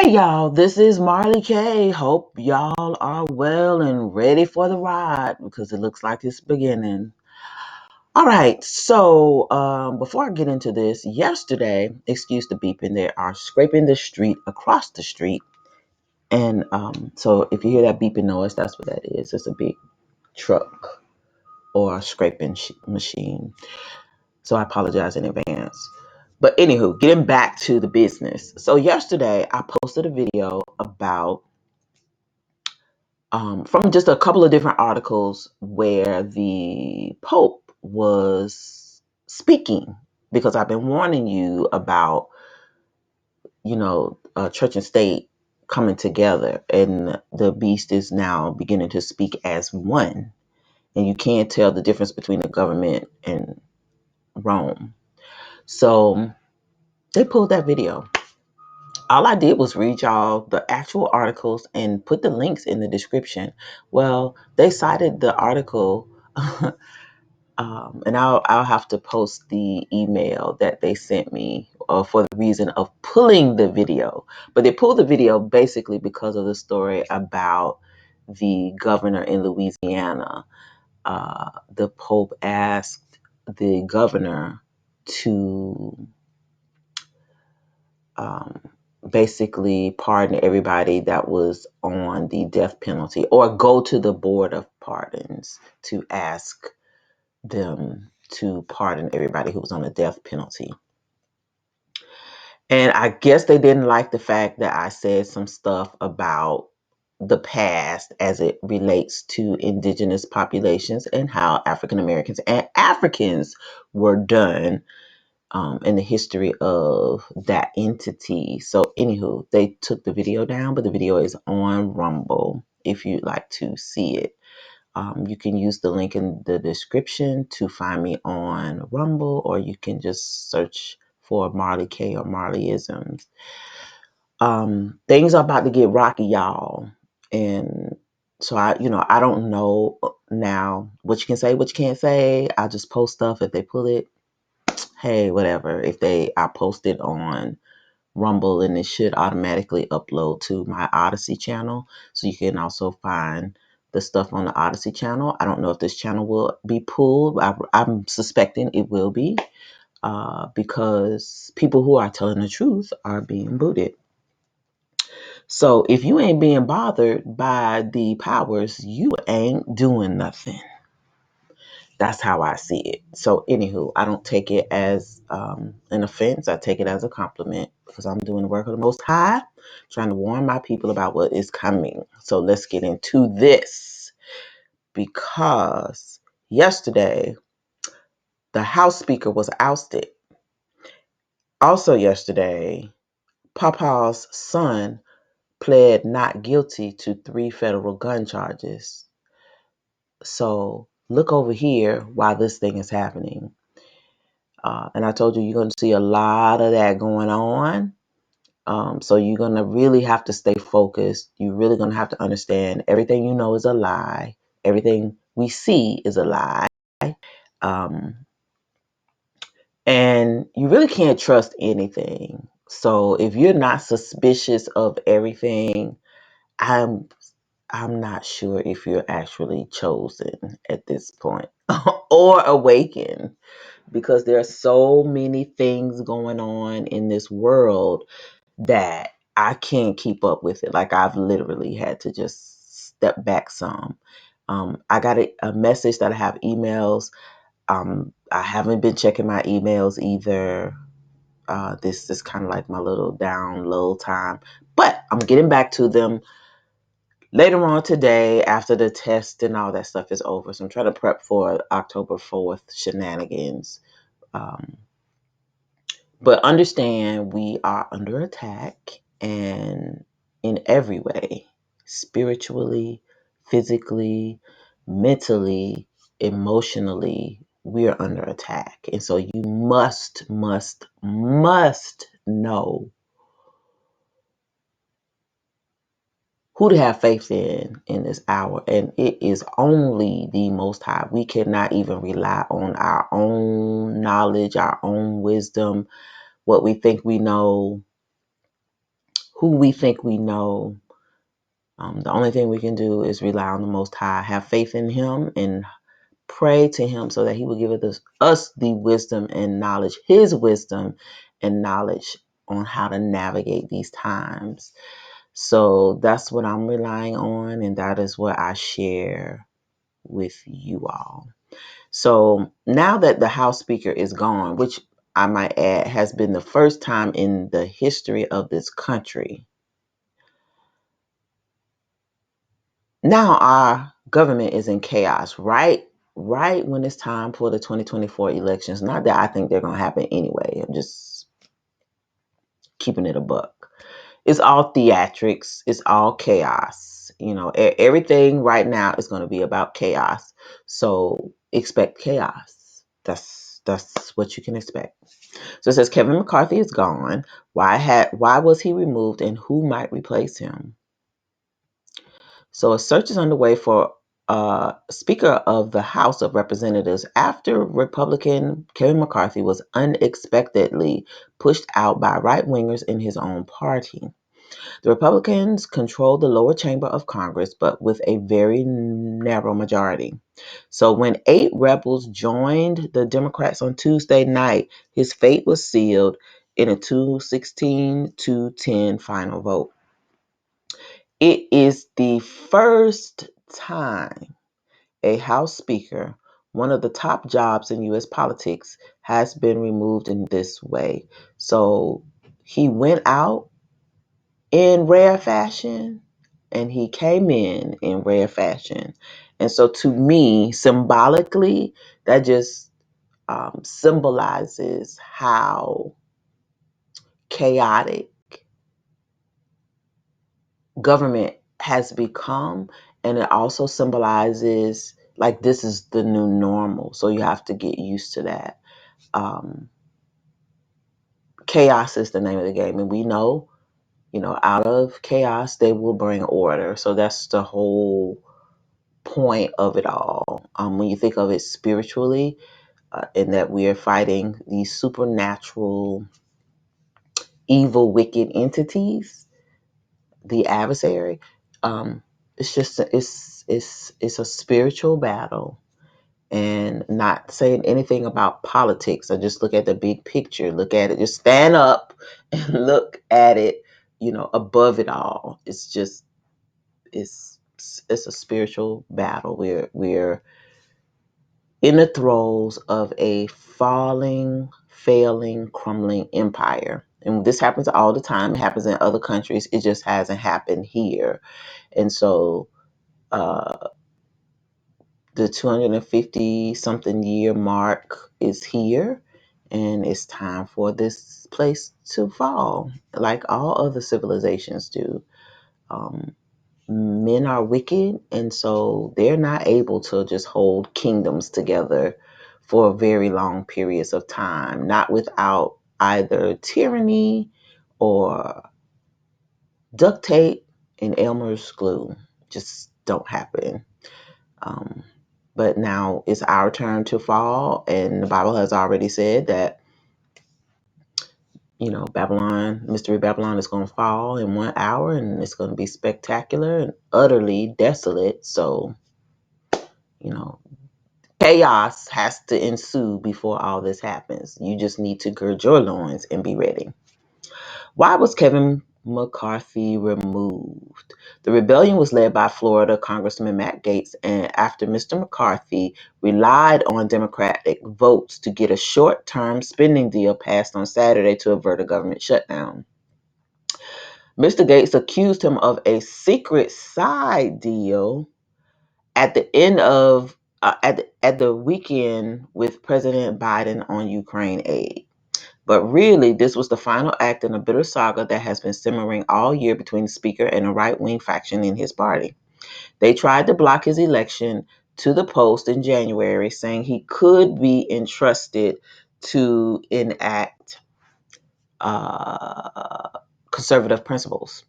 Hey y'all, this is Marley K. Hope y'all are well and ready for the ride because it looks like it's beginning. All right, so before I get into this, yesterday, excuse the beeping, they are scraping the street across the street. And so if you hear that beeping noise, that's what that is. It's a big truck or a scraping machine. So I apologize in advance. But anywho, getting back to the business. So yesterday I posted a video about from just a couple of different articles where the Pope was speaking, because I've been warning you about, church and state coming together, and the beast is now beginning to speak as one, and you can't tell the difference between the government and Rome. So they pulled that video. All I did was read y'all the actual articles and put the links in the description. Well, they cited the article, and I'll have to post the email that they sent me for the reason of pulling the video. But they pulled the video basically because of the story about the governor in Louisiana. The Pope asked the governor to um, basically pardon everybody that was on the death penalty, or go to the board of pardons to ask them to pardon everybody who was on the death penalty. And I guess they didn't like the fact that I said some stuff about the past as it relates to indigenous populations and how African Americans and Africans were done in the history of that entity. So, anywho, they took the video down, but the video is on Rumble if you'd like to see it. You can use the link in the description to find me on Rumble, or you can just search for Marley K or Marleyisms. Things are about to get rocky, y'all. And so I don't know now what you can say, what you can't say. I just post stuff. If they pull it, hey, whatever. I post it on Rumble, and it should automatically upload to my Odyssey channel. So you can also find the stuff on the Odyssey channel. I don't know if this channel will be pulled. I'm suspecting it will be, because people who are telling the truth are being booted. So if you ain't being bothered by the powers, you ain't doing nothing. That's how I see it. So, anywho, I don't take it as an offense. I take it as a compliment, because I'm doing the work of the Most High, trying to warn my people about what is coming. So, let's get into this, because yesterday the House Speaker was ousted. Also, yesterday, Paw Paw's son pled not guilty to 3 federal gun charges. So, look over here while this thing is happening. And I told you, you're going to see a lot of that going on. So you're going to really have to stay focused. You're really going to have to understand everything you know is a lie. Everything we see is a lie. Um, and you really can't trust anything. So if you're not suspicious of everything, I'm not sure if you're actually chosen at this point or awakened, because there are so many things going on in this world that I can't keep up with it. Like, I've literally had to just step back some. I got a message that I have emails. I haven't been checking my emails either. This is kind of like my little down low time, but I'm getting back to them later on today after the test and all that stuff is over. So I'm trying to prep for October 4th shenanigans. But understand, we are under attack, and in every way, spiritually, physically, mentally, emotionally, we are under attack. And so you must know who to have faith in this hour. And it is only the Most High. We cannot even rely on our own knowledge, our own wisdom, what we think we know. who we think we know. The only thing we can do is rely on the Most High, have faith in Him, and pray to Him so that He will give us the wisdom and knowledge, His wisdom and knowledge on how to navigate these times. So that's what I'm relying on, and that is what I share with you all. So now that the House Speaker is gone, which I might add has been the first time in the history of this country, now our government is in chaos, right when it's time for the 2024 elections. Not that I think they're going to happen anyway. I'm just keeping it a buck. It's all theatrics. It's all chaos. Everything right now is going to be about chaos. So expect chaos. That's what you can expect. So it says Kevin McCarthy is gone. Why was he removed, and who might replace him? So a search is underway for Speaker of the House of Representatives after Republican Kevin McCarthy was unexpectedly pushed out by right-wingers in his own party. The Republicans control the lower chamber of Congress, but with a very narrow majority. So when 8 rebels joined the Democrats on Tuesday night, his fate was sealed in a 216-10 final vote. It is the first time a House Speaker, one of the top jobs in U.S. politics, has been removed in this way. So he went out in rare fashion and he came in rare fashion. And so to me, symbolically, that just symbolizes how chaotic government has become, and it also symbolizes like this is the new normal, so you have to get used to that. Chaos is the name of the game, and we know, out of chaos they will bring order. So that's the whole point of it all. When you think of it spiritually, in that we are fighting these supernatural evil wicked entities, the adversary. It's just it's a spiritual battle, and not saying anything about politics. I just look at the big picture. Look at it. Just stand up and look at it. Above it all, it's it's a spiritual battle. We're in the throes of a falling, failing, crumbling empire. And this happens all the time. It happens in other countries. It just hasn't happened here. And so the 250 something year mark is here. And it's time for this place to fall, like all other civilizations do. Men are wicked, and so they're not able to just hold kingdoms together for very long periods of time, not without either tyranny or duct tape and Elmer's glue. Just don't happen. Um, but now it's our turn to fall, and the Bible has already said that Babylon, Mystery Babylon is going to fall in 1 hour, and it's going to be spectacular and utterly desolate. So, chaos has to ensue before all this happens. You just need to gird your loins and be ready. Why was Kevin McCarthy removed? The rebellion was led by Florida Congressman Matt Gaetz, and after Mr. McCarthy relied on Democratic votes to get a short-term spending deal passed on Saturday to avert a government shutdown. Mr. Gaetz accused him of a secret side deal at the end of at the weekend with President Biden on Ukraine aid. But really, this was the final act in a bitter saga that has been simmering all year between the speaker and a right-wing faction in his party. They tried to block his election to the post in January, saying he could be entrusted to enact conservative principles.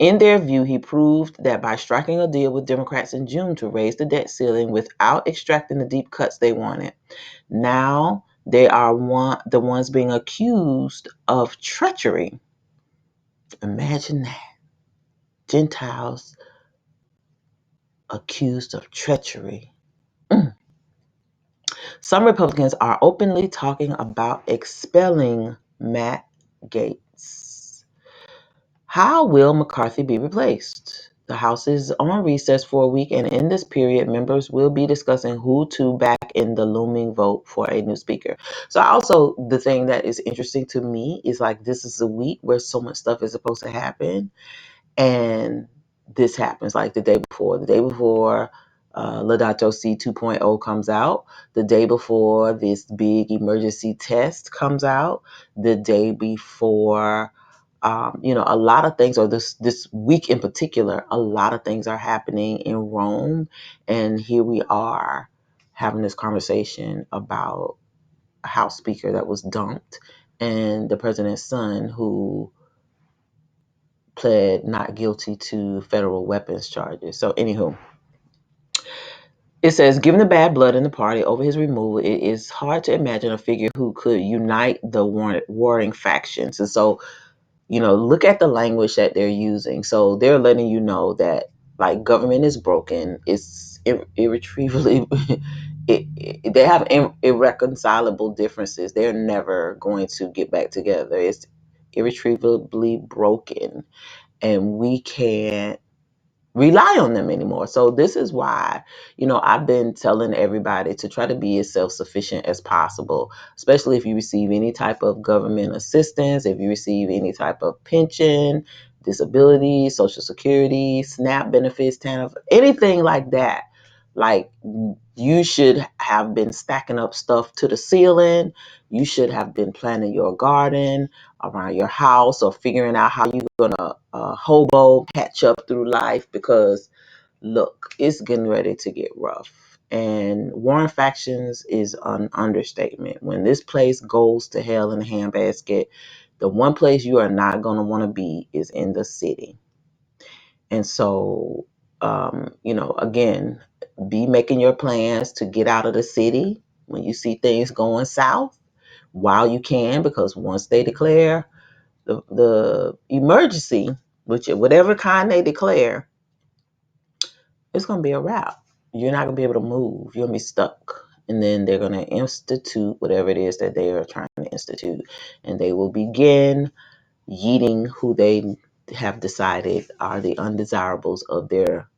In their view, he proved that by striking a deal with Democrats in June to raise the debt ceiling without extracting the deep cuts they wanted, now they are the ones being accused of treachery. Imagine that. Gentiles accused of treachery. Mm. Some Republicans are openly talking about expelling Matt Gaetz. How will McCarthy be replaced? The House is on recess for a week, and in this period, members will be discussing who to back in the looming vote for a new speaker. So, also, the thing that is interesting to me is like this is a week where so much stuff is supposed to happen, and this happens like the day before. The day before Laudato Si 2.0 comes out, the day before this big emergency test comes out, the day before a lot of things, or this week in particular, a lot of things are happening in Rome, and here we are having this conversation about a House Speaker that was dumped, and the president's son who pled not guilty to federal weapons charges. So, anywho, it says, given the bad blood in the party over his removal, it is hard to imagine a figure who could unite the warring factions. And so, look at the language that they're using. So they're letting you know that like government is broken. It's irretrievably, they have irreconcilable differences. They're never going to get back together. It's irretrievably broken, and we can't rely on them anymore. So this is why, I've been telling everybody to try to be as self-sufficient as possible, especially if you receive any type of government assistance, if you receive any type of pension, disability, social security, SNAP benefits, TANF, anything like that. Like, you should have been stacking up stuff to the ceiling. You should have been planting your garden around your house, or figuring out how you're gonna hobo patch up through life, because look, it's getting ready to get rough. And warring factions is an understatement. When this place goes to hell in a handbasket, the one place you are not going to want to be is in the city. And so, again, be making your plans to get out of the city when you see things going south while you can, because once they declare the emergency, which whatever kind they declare, it's going to be a wrap. You're not going to be able to move. You're going to be stuck. And then they're going to institute whatever it is that they are trying to institute. And they will begin yeeting who they have decided are the undesirables of their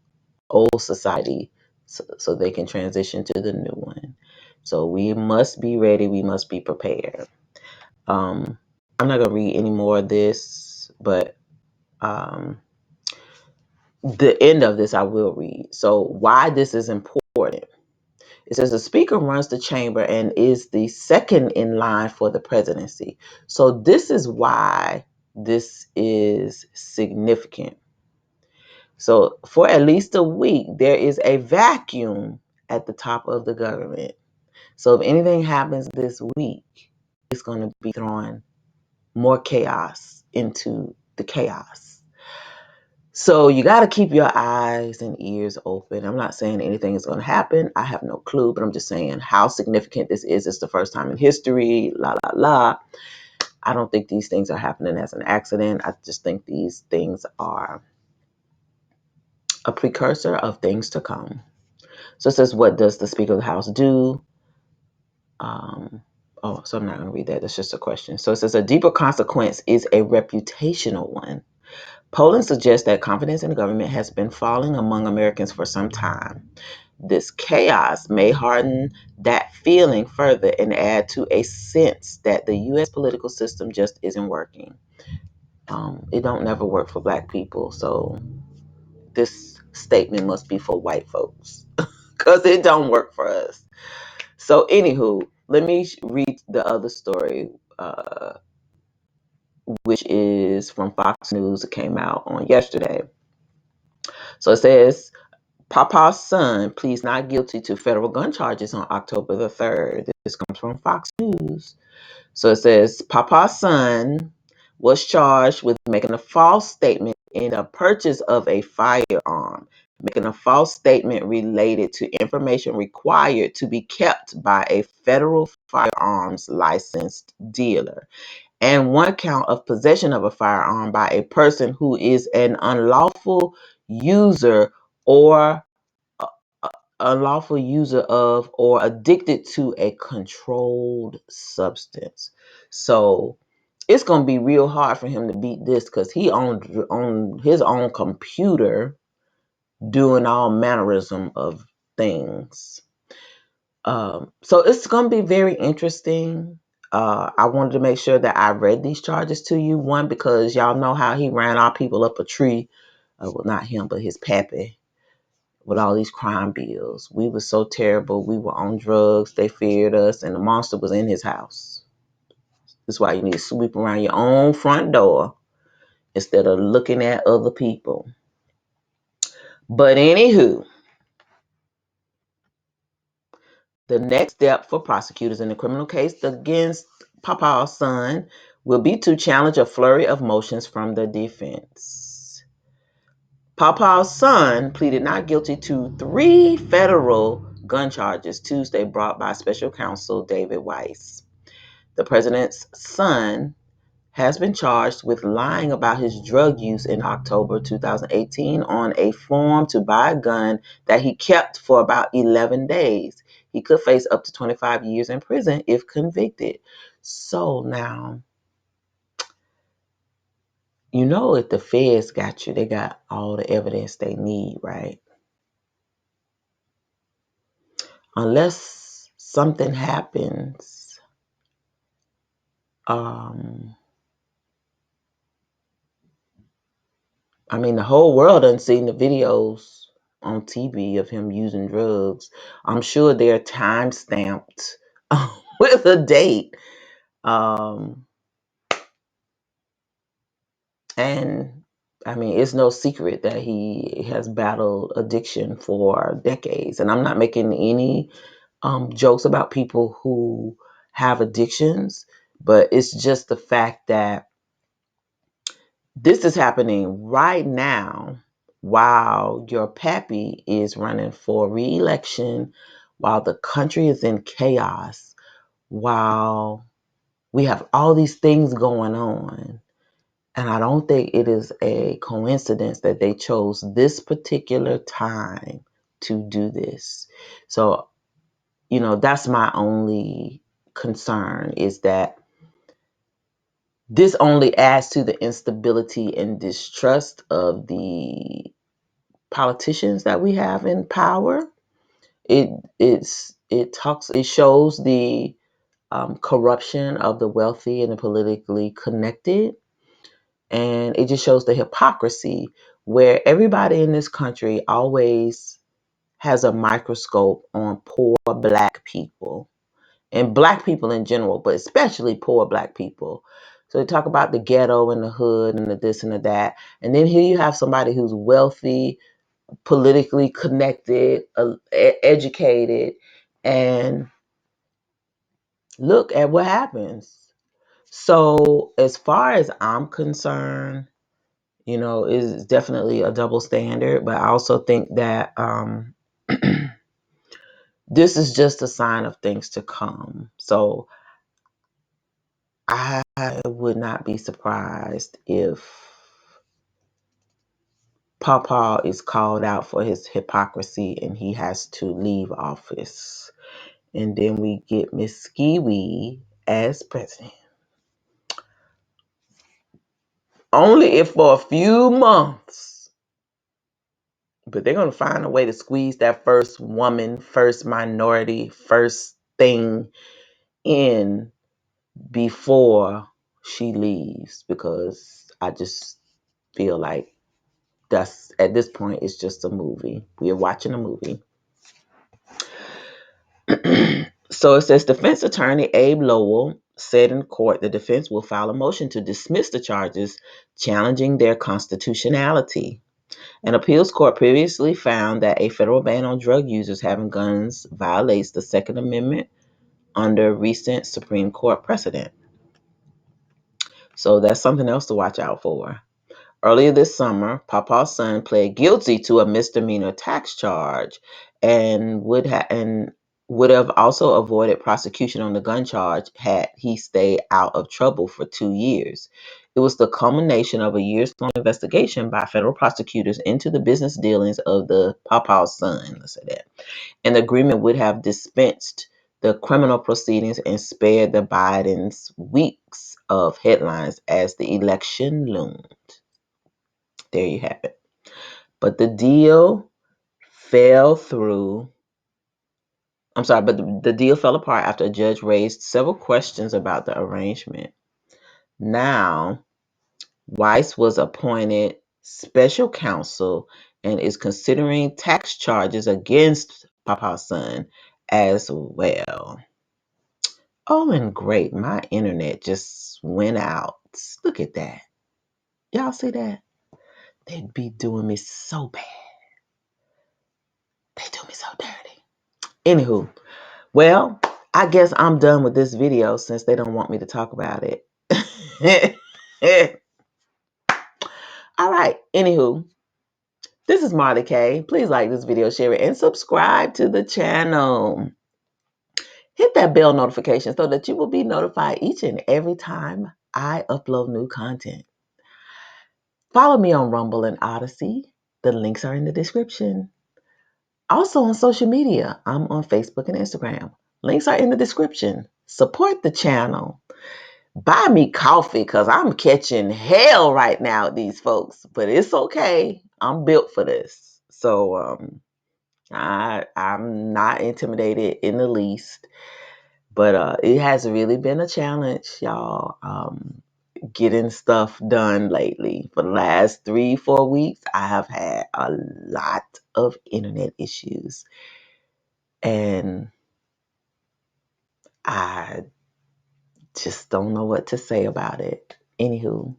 old society, so they can transition to the new one. So we must be ready. We must be prepared. I'm not going to read any more of this, but the end of this I will read. So why this is important. It says the speaker runs the chamber and is the second in line for the presidency. So this is why this is significant. So for at least a week, there is a vacuum at the top of the government. So if anything happens this week, it's going to be throwing more chaos into the chaos. So you got to keep your eyes and ears open. I'm not saying anything is going to happen. I have no clue, but I'm just saying how significant this is. It's the first time in history, la, la, la. I don't think these things are happening as an accident. I just think these things are a precursor of things to come. So it says, what does the Speaker of the House do? So I'm not going to read that. That's just a question. So it says, a deeper consequence is a reputational one. Polling suggests that confidence in the government has been falling among Americans for some time. This chaos may harden that feeling further and add to a sense that the U.S. political system just isn't working. It don't never work for Black people, so this statement must be for white folks because it don't work for us. So, anywho, let me read the other story, which is from Fox News. It came out on yesterday. So it says, Paw Paw's son pleads not guilty to federal gun charges on October the 3rd. This comes from Fox News. So it says, Paw Paw's son was charged with making a false statement in the purchase of a firearm, making a false statement related to information required to be kept by a federal firearms licensed dealer, and one count of possession of a firearm by a person who is an unlawful user or unlawful user of or addicted to a controlled substance. So it's gonna be real hard for him to beat this because he on his own computer doing all mannerism of things. So it's gonna be very interesting. I wanted to make sure that I read these charges to you. One, because y'all know how he ran our people up a tree. Well, not him, but his pappy, with all these crime bills. We were so terrible. We were on drugs. They feared us, and the monster was in his house. That's why you need to sweep around your own front door instead of looking at other people. But anywho, the next step for prosecutors in the criminal case against Paw Paw's son will be to challenge a flurry of motions from the defense. Paw Paw's son pleaded not guilty to 3 federal gun charges Tuesday brought by special counsel David Weiss. The president's son has been charged with lying about his drug use in October 2018 on a form to buy a gun that he kept for about 11 days. He could face up to 25 years in prison if convicted. So now, you know, if the feds got you, they got all the evidence they need, right? Unless something happens, I mean, the whole world done seen the videos on TV of him using drugs. I'm sure they're time stamped with a date. Um, and I mean, it's no secret that he has battled addiction for decades. And I'm not making any jokes about people who have addictions, but it's just the fact that this is happening right now while your pappy is running for re-election, while the country is in chaos, while we have all these things going on. And I don't think it is a coincidence that they chose this particular time to do this. So, you know, that's my only concern, is that this only adds to the instability and distrust of the politicians that we have in power. It shows the corruption of the wealthy and the politically connected, and it just shows the hypocrisy where everybody in this country always has a microscope on poor Black people and Black people in general, but especially poor Black people. So they talk about the ghetto and the hood and the this and the that. And then here you have somebody who's wealthy, politically connected, educated, and look at what happens. So as far as I'm concerned, you know, it's definitely a double standard, but I also think that this is just a sign of things to come. So I would not be surprised if Paw Paw is called out for his hypocrisy and he has to leave office. And then we get Miss Skiwee as president. Only if for a few months. But they're going to find a way to squeeze that first woman, first minority, first thing in before she leaves, because I just feel like that's, at this point, it's just a movie. We are watching a movie. So it says defense attorney Abe Lowell said in court the defense will file a motion to dismiss the charges challenging their constitutionality. An appeals court previously found that a federal ban on drug users having guns violates the Second Amendment under recent Supreme Court precedent. So that's something else to watch out for. Earlier this summer, Paw Paw's son pled guilty to a misdemeanor tax charge and would have also avoided prosecution on the gun charge had he stayed out of trouble for 2 years. It was the culmination of a years-long investigation by federal prosecutors into the business dealings of the Paw Paw's son. Let's say that. An agreement would have dispensed the criminal proceedings and spared the Bidens weeks of headlines as the election loomed. There you have it. But the deal fell through. But the deal fell apart after a judge raised several questions about the arrangement. Now, Weiss was appointed special counsel and is considering tax charges against Paw Paw's son as well. Oh, and great. My internet just went out. Look at that. Y'all see that? They'd be doing me so bad. They do me so dirty. Anywho, well, I guess I'm done with this video since they don't want me to talk about it. All right. Anywho, this is Marley K. Please like this video, share it, and subscribe to the channel. Hit that bell notification so that you will be notified each and every time I upload new content. Follow me on Rumble and Odyssey. The links are in the description. Also on social media, I'm on Facebook and Instagram. Links are in the description. Support the channel. Buy me coffee because I'm catching hell right now with these folks. But it's okay. I'm built for this. So I'm not intimidated in the least. But it has really been a challenge, y'all. Getting stuff done lately. For the last 3-4 weeks, I have had a lot of internet issues. And I just don't know what to say about it. Anywho,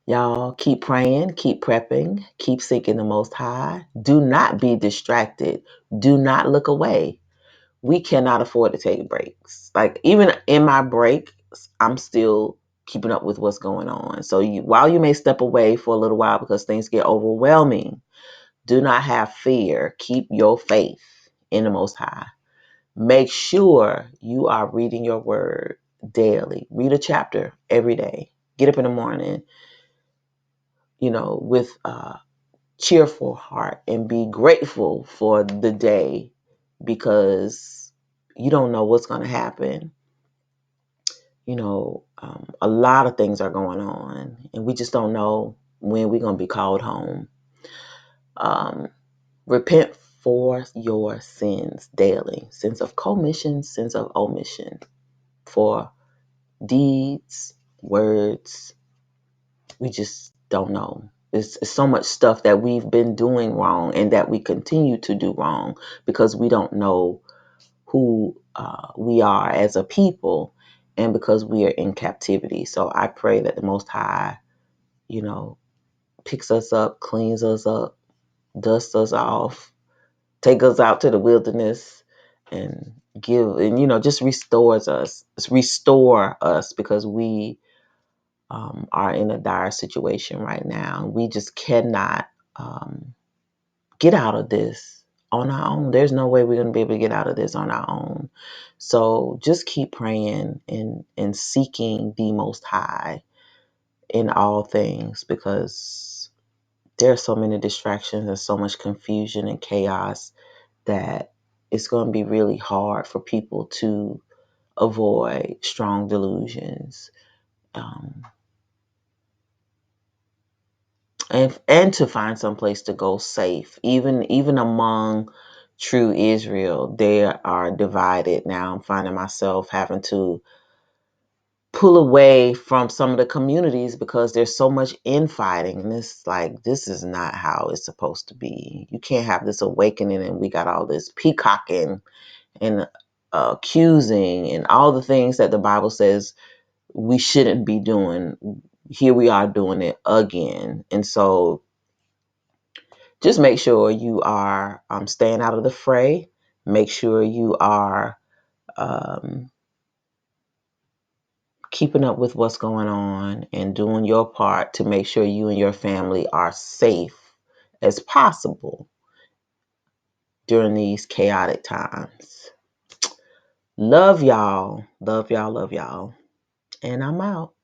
y'all keep praying, keep prepping, keep seeking the Most High. Do not be distracted. Do not look away. We cannot afford to take breaks. Like, even in my breaks, I'm still keeping up with what's going on. So while you may step away for a little while because things get overwhelming, do not have fear. Keep your faith in the Most High. Make sure you are reading your word daily. Read a chapter every day. Get up in the morning, with a cheerful heart and be grateful for the day because you don't know what's going to happen. A lot of things are going on and we just don't know when we're going to be called home. Repent for your sins daily. Sins of commission, sins of omission. For deeds, words, we just don't know. It's so much stuff that we've been doing wrong and that we continue to do wrong because we don't know who we are as a people and because we are in captivity. So I pray that the Most High, picks us up, cleans us up, dusts us off, take us out to the wilderness and just restores us. Restore us because we are in a dire situation right now. We just cannot get out of this on our own. There's no way we're going to be able to get out of this on our own. So just keep praying and seeking the Most High in all things because there are so many distractions and so much confusion and chaos that it's going to be really hard for people to avoid strong delusions. And to find some place to go safe. Even among true Israel, they are divided. Now I'm finding myself having to pull away from some of the communities because there's so much infighting. And it's like, this is not how it's supposed to be. You can't have this awakening and we got all this peacocking and accusing and all the things that the Bible says we shouldn't be doing. Here we are doing it again. And so just make sure you are staying out of the fray. Make sure you are keeping up with what's going on and doing your part to make sure you and your family are safe as possible. during these chaotic times. Love y'all. Love y'all. Love y'all. And I'm out.